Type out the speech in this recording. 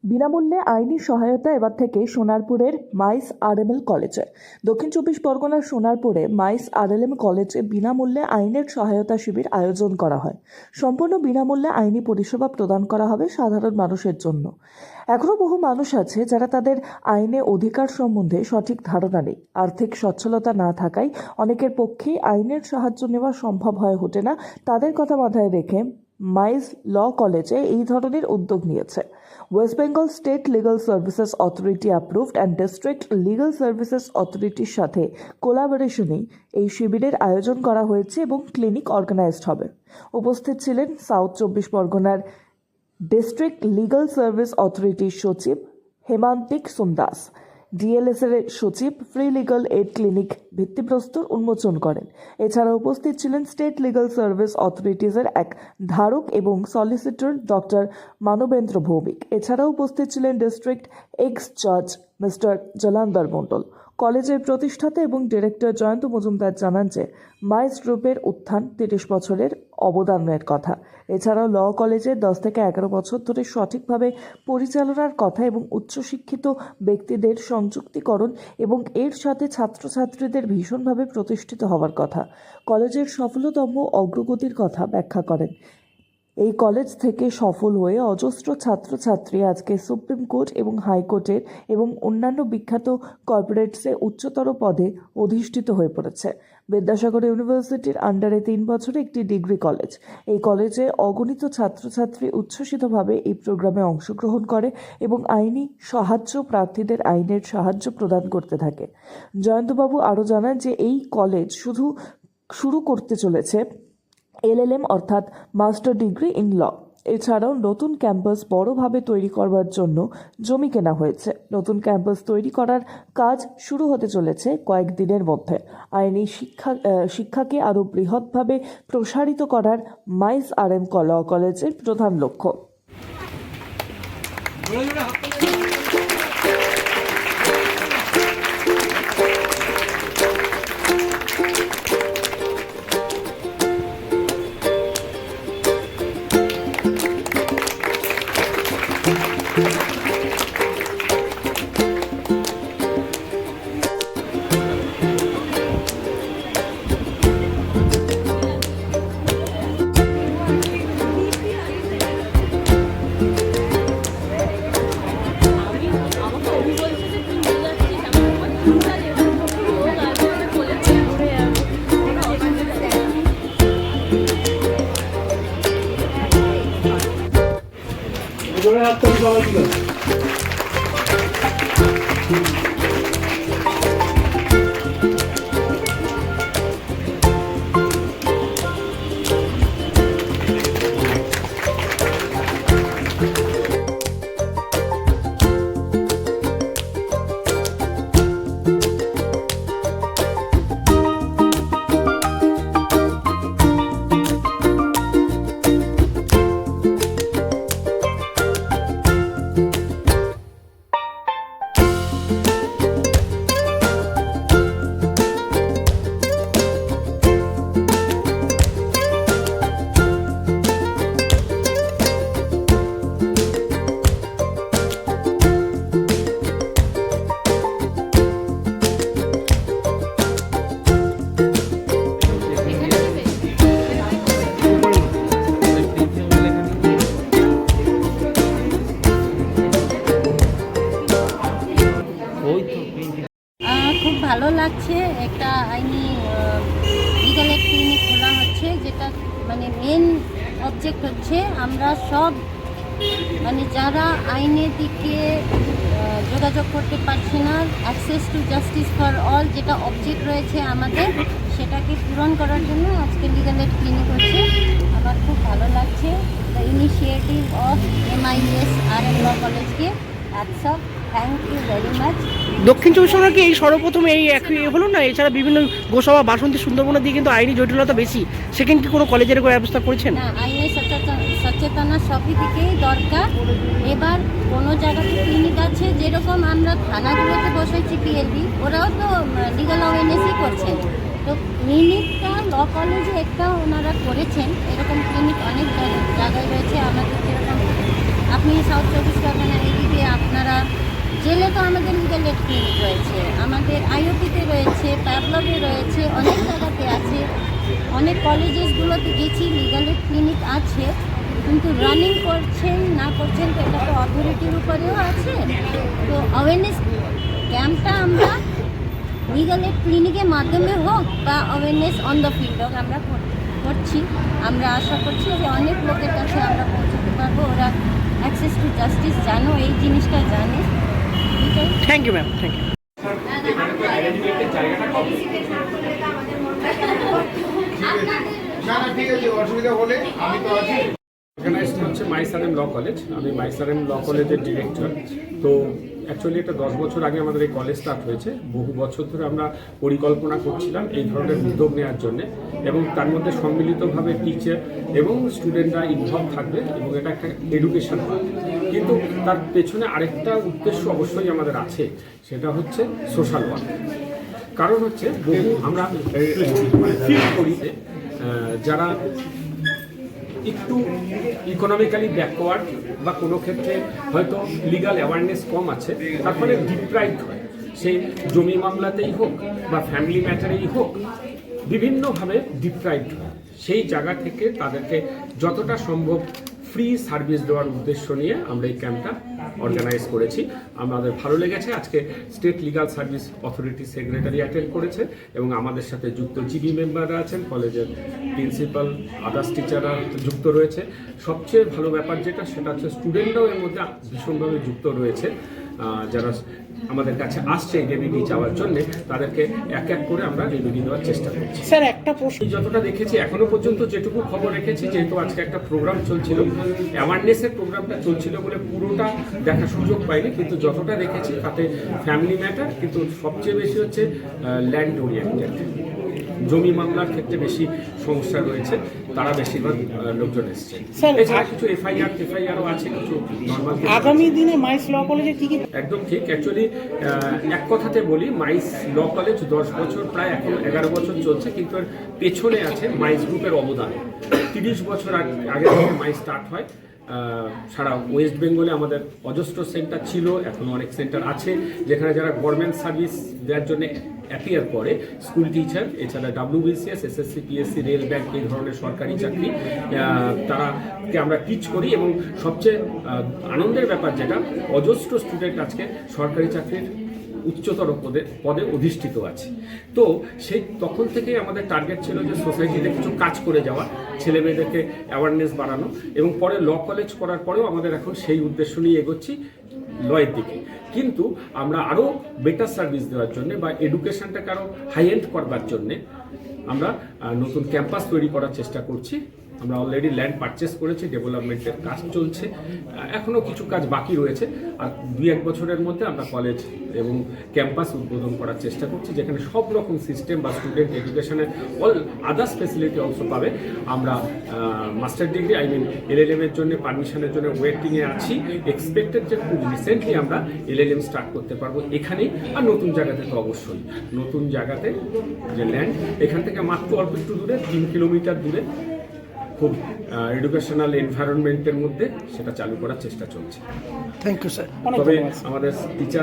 বিনামূল্যে আইনি সহায়তা এবার থেকে সোনারপুরের মাইস আরএমএল কলেজে। দক্ষিণ চব্বিশ পরগনার সোনারপুরে মাইস আরএলএম কলেজে বিনামূল্যে আইনের সহায়তা শিবির আয়োজন করা হয়। সম্পূর্ণ বিনামূল্যে আইনি পরিষেবা প্রদান করা হবে সাধারণ মানুষের জন্য। এখনও বহু মানুষ আছে যারা তাদের আইনে অধিকার সম্বন্ধে সঠিক ধারণা নেই। আর্থিক সচ্ছলতা না থাকায় অনেকের পক্ষেই আইনের সাহায্য নেওয়া সম্ভব হয়ে ওঠে না। তাদের কথা মাথায় রেখে মাইজ ল কলেজে এই ধরনের উদ্যোগ নিয়েছে। West Bengal state legal services authority approved and district legal services অথরিটির সাথে কোলাবোরেশনেই এই শিবিরের আয়োজন করা হয়েছে এবং ক্লিনিক অর্গানাইজড হবে। উপস্থিত ছিলেন সাউথ চব্বিশ পরগনার ডিস্ট্রিক্ট লিগাল সার্ভিস অথরিটির সচিব হেমান্তিক সুন্দাস। ডিএলএসের সচিব ফ্রি লিগাল এইড ক্লিনিক ভিত্তিপ্রস্তর উন্মোচন করেন। এছাড়া উপস্থিত ছিলেন স্টেট লিগাল সার্ভিস অথরিটিজের এক ধারক এবং সলিসিটর ডক্টর মানবেন্দ্র ভৌমিক। এছাড়াও উপস্থিত ছিলেন ডিস্ট্রিক্ট এক্স জাজ মিস্টার জলান্দর মণ্ডল। কলেজের প্রতিষ্ঠাতা এবং ডিরেক্টর জয়ন্ত মজুমদার জানান যে মাইস গ্রুপের উত্থান 30 বছরের অবদানের কথা। এছাড়াও ল কলেজের 10 থেকে 11 বছর ধরে সঠিকভাবে পরিচালনার কথা এবং উচ্চশিক্ষিত ব্যক্তিদের সংযুক্তিকরণ এবং এর সাথে ছাত্রছাত্রীদের ভীষণভাবে প্রতিষ্ঠিত হওয়ার কথা। কলেজের সফলতম অগ্রগতির কথা ব্যাখ্যা করেন। এই কলেজ থেকে সফল হয়ে অজস্র ছাত্রছাত্রী আজকে সুপ্রিম কোর্ট এবং হাইকোর্টের এবং অন্যান্য বিখ্যাত কর্পোরেটসে উচ্চতর পদে অধিষ্ঠিত হয়ে পড়েছে। বিদ্যাসাগর ইউনিভার্সিটির আন্ডারে 3 বছরে একটি ডিগ্রি কলেজ। এই কলেজে অগণিত ছাত্রছাত্রী উচ্ছ্বসিতভাবে এই প্রোগ্রামে অংশগ্রহণ করে এবং আইনি সাহায্য প্রার্থীদের আইনের সাহায্য প্রদান করতে থাকে। জয়ন্তবাবু আরও জানান যে এই কলেজ শুরু করতে চলেছে এলএলএম অর্থাৎ মাস্টার ডিগ্রি ইন ল। এছাড়াও নতুন ক্যাম্পাস বড়ভাবে তৈরি করবার জন্য জমি কেনা হয়েছে। নতুন ক্যাম্পাস তৈরি করার কাজ শুরু হতে চলেছে কয়েকদিনের মধ্যে। আইনি শিক্ষাকে আরও বৃহৎভাবে প্রসারিত করার মাইস আরএম ল কলেজের প্রধান লক্ষ্য। খুব ভালো লাগছে। একটা আইনি লিগাল এড ক্লিনিক খোলা হচ্ছে, যেটা মানে মেন অবজেক্ট হচ্ছে আমরা সব যারা আইনের দিকে যোগাযোগ করতে পারছি না, access to justice for all যেটা অবজেক্ট রয়েছে আমাদের, সেটাকে পূরণ করার জন্য আজকে লিগাল এড ক্লিনিক হচ্ছে। আমার খুব ভালো লাগছে the initiative of MIS RM law কলেজকে। Hats off, thank you very much. দক্ষিণ চব্বিশ পরগনাকে এই সর্বপ্রথম এই একই হলো না? এছাড়া বিভিন্ন গোসভা বাসন্তী সুন্দরবনের দিকে কিন্তু আইনি জটিলতা বেশি, সেখানে কি কোনো কলেজের কোনো ব্যবস্থা করেছেন? না, আইনের সচেতনা সবই দিকেই দরকার। এবার কোনো জায়গাতে ক্লিনিক আছে, যেরকম আমরা থানাগুলোতে বসাইছি PLB, ওরাও তো লিগাল অ্যাওয়ারনেসই করছেন। তো ক্লিনিকটা ল কলেজে একটা ওনারা করেছেন, এরকম ক্লিনিক অনেক জায়গায় রয়েছে। আমাদের যেরকম আপনি সাউথ চব্বিশ পরগনা ADB জেলে তো আমাদের লিগাল এড ক্লিনিক রয়েছে, আমাদের আইওপিতে রয়েছে, প্যাবলবে রয়েছে, অনেক জায়গাতে আছে, অনেক কলেজেসগুলোতে গেছি লিগাল এড ক্লিনিক আছে, কিন্তু রানিং করছেন না করছেন তো এটা তো অথরিটির উপরেও আছে। তো অ্যাওয়ারনেস ক্যাম্পটা আমরা লিগাল এড ক্লিনিকের মাধ্যমে হোক বা অ্যাওয়ারনেস অন দ্য ফিল্ড হোক আমরা করছি। আমরা আশা করছি যে অনেক লোকের কাছে আমরা পৌঁছতে পারবো, ওরা অ্যাক্সেস টু জাস্টিস জানো, এই জিনিসটা জানে। Thank you ma'am, thank you. না না ঠিক আছে, অসুবিধা হলে আমি তো আছি। অর্গানাইজড হচ্ছে মাইসারেম ল কলেজ। আমি মাইসারেম ল কলেজের ডিরেক্টর। তো অ্যাকচুয়ালি এটা 10 বছর আগে আমাদের এই কলেজ স্টার্ট হয়েছে। বহু বছর ধরে আমরা পরিকল্পনা করছিলাম এই ধরনের উদ্যোগ নেওয়ার জন্য, এবং তার মধ্যে সম্মিলিতভাবে টিচার এবং স্টুডেন্টরা ইনভলভ থাকবে এবং এটা একটা এডুকেশন হবে। কিন্তু তার পেছনে আরেকটা উদ্দেশ্য অবশ্যই আমাদের আছে, সেটা হচ্ছে সোশ্যাল ওয়ার্ক। কারণ হচ্ছে বহু আমরা ফিল করি যারা একটু ইকোনমিক্যালি ব্যাকওয়ার্ড বা কোনো ক্ষেত্রে হয়তো লিগাল অ্যাওয়ারনেস কম আছে, তার ফলে ডিপ্রাইভড হয়। সেই জমি মামলাতেই হোক বা ফ্যামিলি ম্যাটারেই হোক, বিভিন্নভাবে ডিপ্রাইভড হয়। সেই জায়গা থেকে তাদেরকে যতটা সম্ভব ফ্রি সার্ভিস দেওয়ার উদ্দেশ্য নিয়ে আমরা এই ক্যাম্পটা অর্গানাইজ করেছি। আমাদের ভালো লেগেছে। আজকে state legal service authority secretary attend করেছে এবং আমাদের সাথে যুক্ত জিবি মেম্বাররা আছেন, কলেজের প্রিন্সিপাল, আদার্স টিচাররা যুক্ত রয়েছে। সবচেয়ে ভালো ব্যাপার যেটা, সেটা হচ্ছে স্টুডেন্টরাও এর মধ্যে ভীষণভাবে যুক্ত রয়েছে। যারা আমাদের কাছে আসছে এই রেমেডি চাওয়ার জন্য, তাদেরকে এক এক করে আমরা রেমেডি দেওয়ার চেষ্টা করছি। স্যার একটা প্রশ্ন, যতটা দেখেছি এখনো পর্যন্ত, যেটুকু খবর রেখেছি, যেহেতু আজকে একটা প্রোগ্রাম চলছিল, অ্যাওয়ারনেসের প্রোগ্রামটা চলছিল বলে পুরোটা দেখার সুযোগ পাইনি, কিন্তু যতটা দেখেছি তাতে ফ্যামিলি ম্যাটার, কিন্তু সবচেয়ে বেশি হচ্ছে ল্যান্ড ওরিয়েন্টেড। জমি মামলার ক্ষেত্রে বেশি সমস্যা রয়েছে, তারা বেশিরভাগ লোকজন এসছে। স্যার, এছাড়া কিছু এফআইআরও আছে, কিছু নর্মাল। আগামী দিনে মাইস ল কলেজে কি কি? একদম ঠিক। অ্যাকচুয়ালি এক কথাতে বলি, মাইস ল কলেজ 10 বছর, প্রায় এখন 11 বছর চলছে, কিন্তু এর পেছনে আছে মাইস গ্রুপের অবদান। 30 বছর আগে থেকে মাইস স্টার্ট হয়। সারা ওয়েস্ট বেঙ্গলে আমাদের অজস্র সেন্টার ছিল, এখন অনেক সেন্টার আছে, যেখানে যারা গভর্নমেন্ট সার্ভিস দেওয়ার জন্য অ্যাপিয়ার করে, স্কুল টিচার, এছাড়া WBCS, SSC, PSC, rail, bank, এই ধরনের সরকারি চাকরি, তারাকে আমরা টিচ করি। এবং সবচেয়ে আনন্দের ব্যাপার যেটা, অজস্র স্টুডেন্ট আজকে সরকারি চাকরির উচ্চতর পদে অধিষ্ঠিত আছে। তো সেই তখন থেকেই আমাদের টার্গেট ছিল যে সোসাইটিতে কিছু কাজ করে যাওয়া, ছেলে মেয়েদেরকে অ্যাওয়ারনেস বাড়ানো, এবং পরে ল কলেজ করার পরেও আমাদের এখন সেই উদ্দেশ্য নিয়ে এগোচ্ছি লয়ের দিকে। কিন্তু আমরা আরও বেটার সার্ভিস দেওয়ার জন্য বা এডুকেশনটাকে আরও হাই এন্ড করবার জন্যে আমরা নতুন ক্যাম্পাস তৈরি করার চেষ্টা করছি। আমরা অলরেডি ল্যান্ড পারচেস করেছি, ডেভেলপমেন্টের কাজ চলছে, এখনও কিছু কাজ বাকি রয়েছে। আর 2-1 বছরের মধ্যে আমরা কলেজ এবং ক্যাম্পাস উদ্বোধন করার চেষ্টা করছি, যেখানে সব রকম সিস্টেম বা স্টুডেন্ট এডুকেশনের অল আদার্স ফেসিলিটি অলসো পাবে। আমরা মাস্টার ডিগ্রি, LLM এর জন্য পারমিশনের জন্য ওয়েটিংয়ে আছি। এক্সপেক্টেড যে খুব রিসেন্টলি আমরা LLM স্টার্ট করতে পারবো এখানেই। আর নতুন জায়গাতে তো অবশ্যই, নতুন জায়গাতে যে ল্যান্ড, এখান থেকে মাত্র অল্প একটু দূরে, 3 কিলোমিটার দূরে, খুব এডুকেশনাল এনভায়রনমেন্টের মধ্যে সেটা চালু করার চেষ্টা চলছে। Thank you sir. তবে আমাদের টিচার